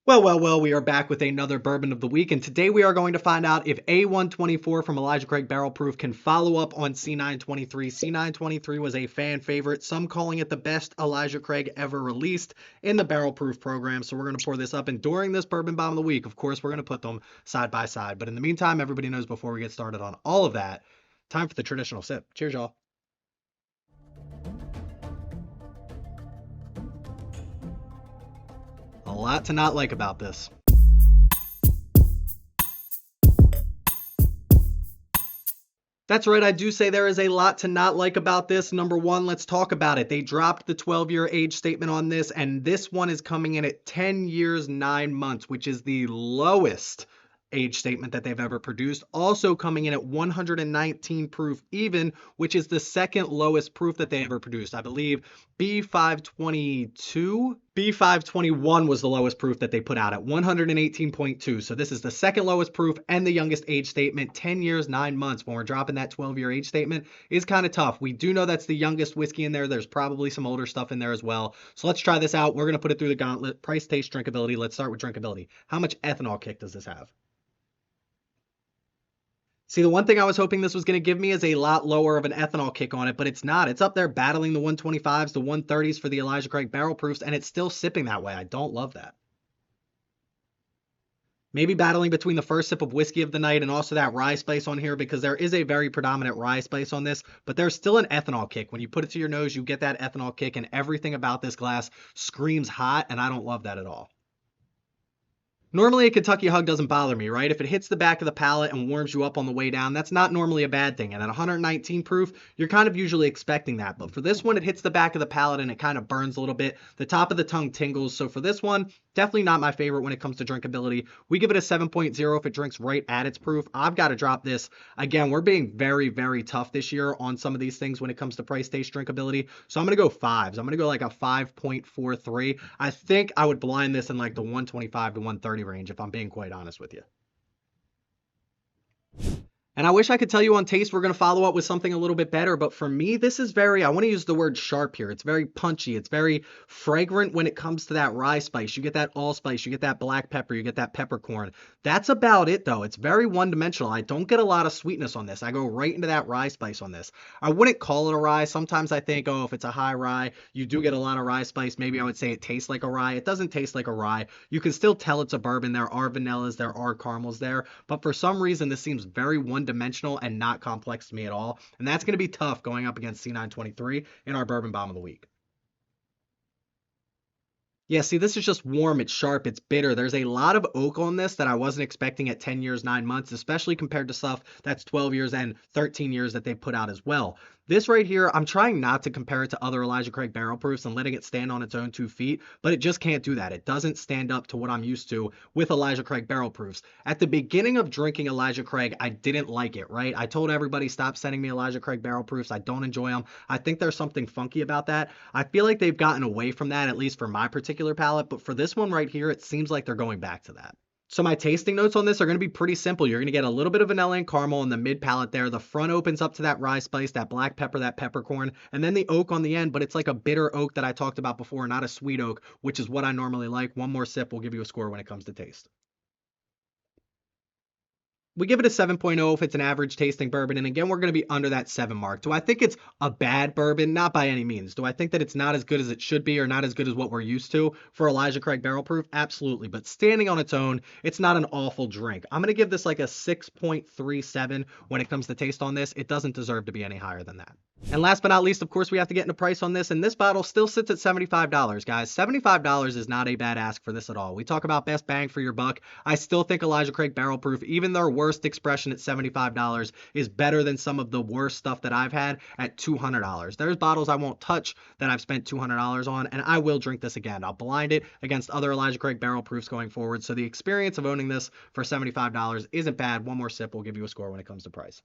Well, we are back with another bourbon of the week, and today we are going to find out if A124 from Elijah Craig Barrel Proof can follow up on C923. C923 was a fan favorite, some calling it the best Elijah Craig ever released in the Barrel Proof program, so we're going to pour this up, and during this Bourbon Bomb of the Week, of course, we're going to put them side by side, but in the meantime, everybody knows before we get started on all of that, time for the traditional sip. Cheers, y'all. A lot to not like about this. That's right, I do say there is a lot to not like about this. Number one, let's talk about it. They dropped the 12-year age statement on this, and this one is coming in at 10 years, 9 months, which is the lowest age statement that they've ever produced. Also coming in at 119 proof even, which is the second lowest proof that they ever produced. I believe B521 was the lowest proof that they put out at 118.2. So this is the second lowest proof and the youngest age statement. 10 years, 9 months when we're dropping that 12-year age statement is kind of tough. We do know that's the youngest whiskey in there. There's probably some older stuff in there as well. So let's try this out. We're going to put it through the gauntlet. Price, taste, drinkability. Let's start with drinkability. How much ethanol kick does this have? See, the one thing I was hoping this was going to give me is a lot lower of an ethanol kick on it, but it's not. It's up there battling the 125s, the 130s for the Elijah Craig barrel proofs, and it's still sipping that way. I don't love that. Maybe battling between the first sip of whiskey of the night and also that rye spice on here, because there is a very predominant rye spice on this, but there's still an ethanol kick. When you put it to your nose, you get that ethanol kick, and everything about this glass screams hot, and I don't love that at all. Normally a Kentucky hug doesn't bother me, right? If it hits the back of the palate and warms you up on the way down, that's not normally a bad thing. And at 119 proof, you're kind of usually expecting that. But for this one, it hits the back of the palate and it kind of burns a little bit. The top of the tongue tingles. So for this one, definitely not my favorite when it comes to drinkability. We give it a 7.0 if it drinks right at its proof. I've got to drop this. Again, we're being very, very tough this year on some of these things when it comes to price, taste, drinkability. So I'm going to go fives. I'm going to go like a 5.43. I think I would blind this in like the 125 to 130 range, if I'm being quite honest with you. And I wish I could tell you on taste we're going to follow up with something a little bit better, but for me, this is very, I want to use the word sharp here. It's very punchy. It's very fragrant when it comes to that rye spice. You get that allspice, you get that black pepper, you get that peppercorn. That's about it though. It's very one-dimensional. I don't get a lot of sweetness on this. I go right into that rye spice on this. I wouldn't call it a rye. Sometimes I think, oh, if it's a high rye, you do get a lot of rye spice. Maybe I would say it tastes like a rye. It doesn't taste like a rye. You can still tell it's a bourbon. There are vanillas, there are caramels there, but for some reason, this seems very one-dimensional and not complex to me at all. And that's going to be tough going up against C923 in our Bourbon Bomb of the Week. Yeah, see, this is just warm, it's sharp, it's bitter. There's a lot of oak on this that I wasn't expecting at 10 years, 9 months, especially compared to stuff that's 12 years and 13 years that they put out as well. This right here, I'm trying not to compare it to other Elijah Craig barrel proofs and letting it stand on its own 2 feet, but it just can't do that. It doesn't stand up to what I'm used to with Elijah Craig barrel proofs. At the beginning of drinking Elijah Craig, I didn't like it, right? I told everybody, stop sending me Elijah Craig barrel proofs. I don't enjoy them. I think there's something funky about that. I feel like they've gotten away from that, at least for my particular palate, but for this one right here, it seems like they're going back to that. So my tasting notes on this are going to be pretty simple. You're going to get a little bit of vanilla and caramel in the mid palate there. The front opens up to that rye spice, that black pepper, that peppercorn, and then the oak on the end, but it's like a bitter oak that I talked about before, not a sweet oak, which is what I normally like. One more sip will give you a score when it comes to taste. We give it a 7.0 if it's an average tasting bourbon. And again, we're going to be under that 7 mark. Do I think it's a bad bourbon? Not by any means. Do I think that it's not as good as it should be or not as good as what we're used to for Elijah Craig Barrel Proof? Absolutely. But standing on its own, it's not an awful drink. I'm going to give this like a 6.37 when it comes to taste on this. It doesn't deserve to be any higher than that. And last but not least, of course, we have to get into price on this. And this bottle still sits at $75, guys. $75 is not a bad ask for this at all. We talk about best bang for your buck. I still think Elijah Craig Barrel Proof, even their worst expression at $75, is better than some of the worst stuff that I've had at $200. There's bottles I won't touch that I've spent $200 on, and I will drink this again. I'll blind it against other Elijah Craig Barrel Proofs going forward. So the experience of owning this for $75 isn't bad. One more sip will give you a score when it comes to price.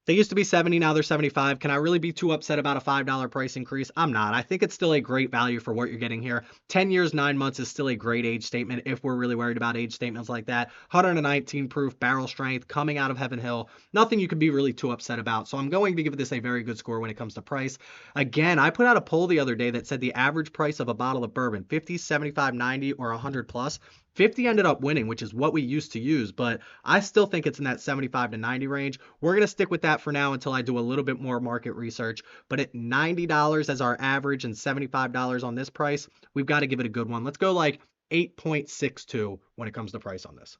They used to be 70, now they're 75. Can I really be too upset about a $5 price increase? I'm not. I think it's still a great value for what you're getting here. 10 years, 9 months is still a great age statement if we're really worried about age statements like that. 119 proof, barrel strength, coming out of Heaven Hill. Nothing you can be really too upset about. So I'm going to give this a very good score when it comes to price. Again, I put out a poll the other day that said the average price of a bottle of bourbon, 50, 75, 90, or 100 plus. 50 ended up winning, which is what we used to use, but I still think it's in that 75 to 90 range. We're going to stick with that for now until I do a little bit more market research. But at $90 as our average and $75 on this price, we've got to give it a good one. Let's go like 8.62 when it comes to price on this.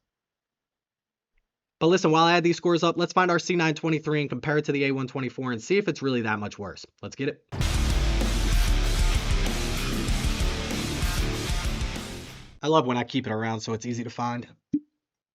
But listen, while I add these scores up, let's find our C923 and compare it to the A124 and see if it's really that much worse. Let's get it. I love when I keep it around so it's easy to find.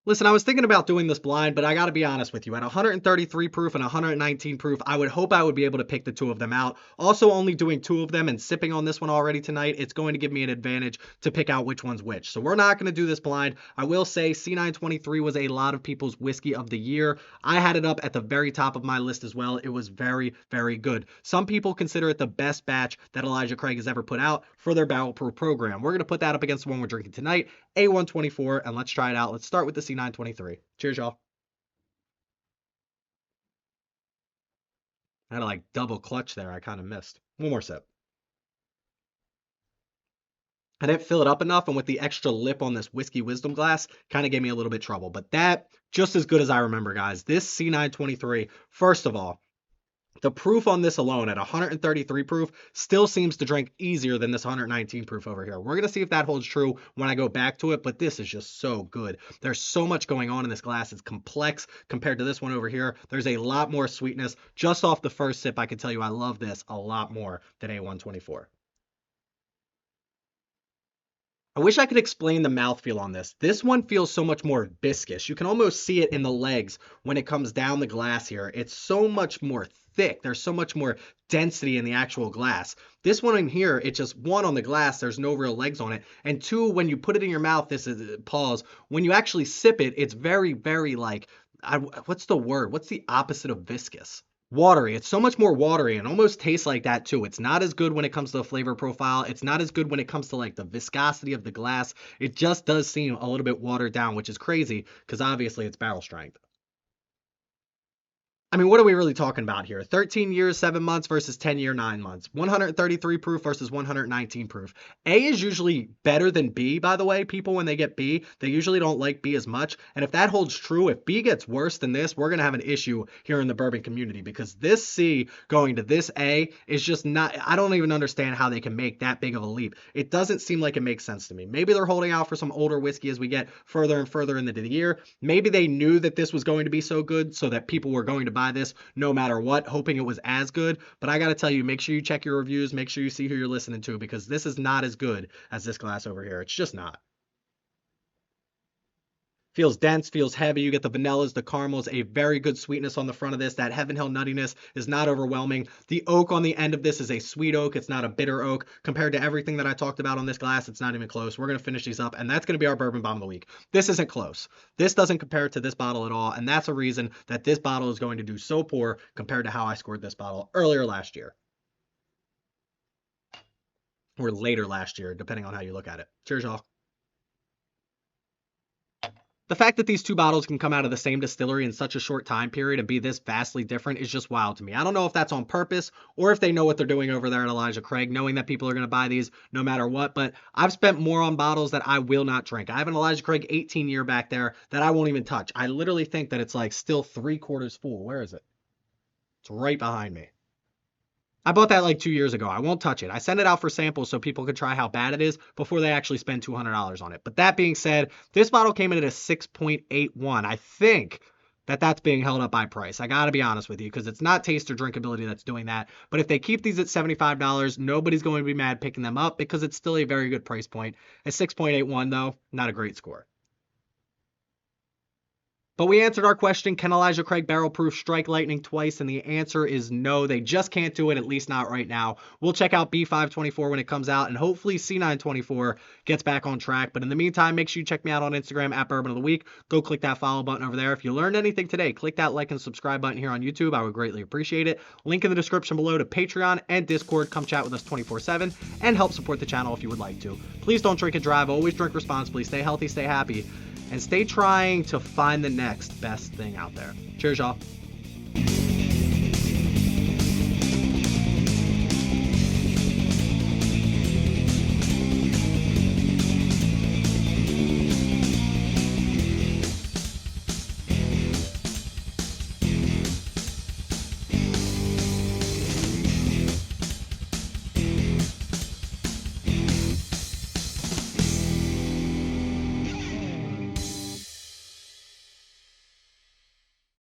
Listen, I was thinking about doing this blind, but I got to be honest with you. At 133 proof and 119 proof, I would hope I would be able to pick the two of them out. Also, only doing two of them and sipping on this one already tonight, it's going to give me an advantage to pick out which one's which. So we're not going to do this blind. I will say C923 was a lot of people's whiskey of the year. I had it up at the very top of my list as well. It was very, very good. Some people consider it the best batch that Elijah Craig has ever put out for their barrel proof program. We're going to put that up against the one we're drinking tonight, A124, and let's try it out. Let's start with the C923. Cheers, y'all. I had to like double clutch there. I kind of missed. One more sip. I didn't fill it up enough, and with the extra lip on this whiskey wisdom glass, kind of gave me a little bit trouble. But that, just as good as I remember, guys. This C923, first of all, the proof on this alone at 133 proof still seems to drink easier than this 119 proof over here. We're going to see if that holds true when I go back to it, but this is just so good. There's so much going on in this glass. It's complex compared to this one over here. There's a lot more sweetness. Just off the first sip, I can tell you I love this a lot more than A124. I wish I could explain the mouthfeel on this. This one feels so much more viscous. You can almost see it in the legs when it comes down the glass here. It's so much more thick. There's so much more density in the actual glass. This one in here, it's just one on the glass, there's no real legs on it. And two, when you put it in your mouth, this is pause. When you actually sip it, it's very, very like, what's the word? What's the opposite of viscous? Watery. It's so much more watery and almost tastes like that too. It's not as good when it comes to the flavor profile. It's not as good when it comes to like the viscosity of the glass. It just does seem a little bit watered down, which is crazy because obviously it's barrel strength. I mean, what are we really talking about here? 13 years, 7 months versus 10 year, 9 months. 133 proof versus 119 proof. A is usually better than B, by the way. People, when they get B, they usually don't like B as much. And if that holds true, if B gets worse than this, we're going to have an issue here in the bourbon community because this C going to this A is just not, I don't even understand how they can make that big of a leap. It doesn't seem like it makes sense to me. Maybe they're holding out for some older whiskey as we get further and further into the year. Maybe they knew that this was going to be so good so that people were going to buy this no matter what, hoping it was as good. But I got to tell you, make sure you check your reviews, make sure you see who you're listening to because this is not as good as this glass over here. It's just not. Feels dense, feels heavy. You get the vanillas, the caramels, a very good sweetness on the front of this. That Heaven Hill nuttiness is not overwhelming. The oak on the end of this is a sweet oak. It's not a bitter oak. Compared to everything that I talked about on this glass, it's not even close. We're going to finish these up, and that's going to be our Bourbon Bomb of the week. This isn't close. This doesn't compare to this bottle at all, and that's a reason that this bottle is going to do so poor compared to how I scored this bottle earlier last year. Or later last year, depending on how you look at it. Cheers, y'all. The fact that these two bottles can come out of the same distillery in such a short time period and be this vastly different is just wild to me. I don't know if that's on purpose or if they know what they're doing over there at Elijah Craig, knowing that people are going to buy these no matter what, but I've spent more on bottles that I will not drink. I have an Elijah Craig 18 year back there that I won't even touch. I literally think that it's like still 3/4 full. Where is it? It's right behind me. I bought that like 2 years ago. I won't touch it. I send it out for samples so people can try how bad it is before they actually spend $200 on it. But that being said, this bottle came in at a 6.81. I think that that's being held up by price. I got to be honest with you because it's not taste or drinkability that's doing that. But if they keep these at $75, nobody's going to be mad picking them up because it's still a very good price point. At 6.81 though, not a great score. But we answered our question, can Elijah Craig barrel proof strike lightning twice? And the answer is no, they just can't do it, at least not right now. We'll check out B524 when it comes out, and hopefully C924 gets back on track. But in the meantime, make sure you check me out on Instagram at Bourbon of the Week. Go click that follow button over there. If you learned anything today, click that like and subscribe button here on YouTube. I would greatly appreciate it. Link in the description below to Patreon and Discord. Come chat with us 24/7 and help support the channel if you would like to. Please don't drink and drive. Always drink responsibly. Stay healthy, stay happy, and stay trying to find the next best thing out there. Cheers, y'all.